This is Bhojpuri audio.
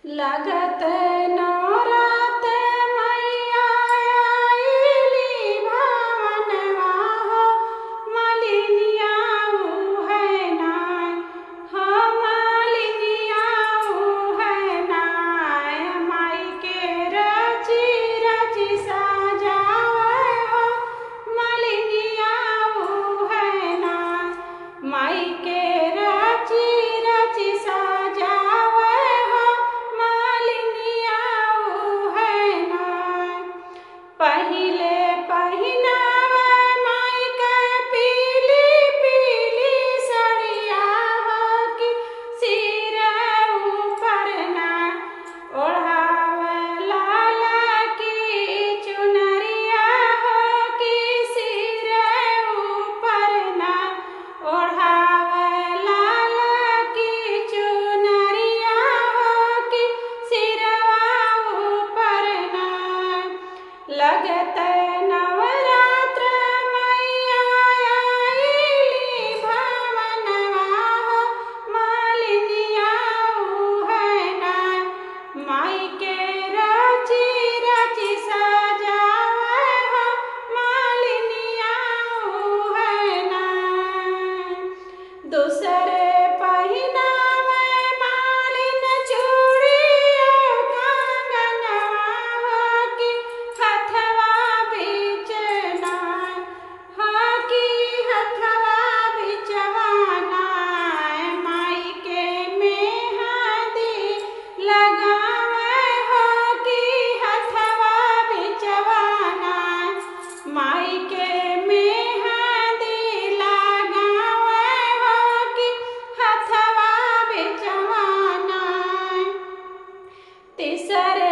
लगत नवरात मैया आइली भवनवा हो, मलिनिया है नाय, हो मलिनिया है नाय। माई के रची रची सजावे हो, मलिनिया है नाय। माई के रची रची सजावे हो, मलिनिया है नाय। पहिले पहिनावे माई के पीली पीली सड़िया हो, कि सिर ऊपर ना ओढ़ावे लाला की चुनरिया हो, कि सिर ऊपर ना ओढ़ावे लाला की चुनरिया हो, कि सिरवा ऊपर ना। लगत नवरात्र मैया आइली भवनवा हो, मलिनिया है नाय। माई के रची रची सजावे हो, मलिनिया है नाय। दूसरे पहिनावे मालिन चूड़िया कंगनवा हो, कि हथवा बीच नाय, हो कि हथवा बीचवा नाय। माई के मेहंदी लगावे हो, कि हथवा बीचवा नाय। माई के मेहंदी लगावे हो, कि हथवा बीचवा नाय। तीसरे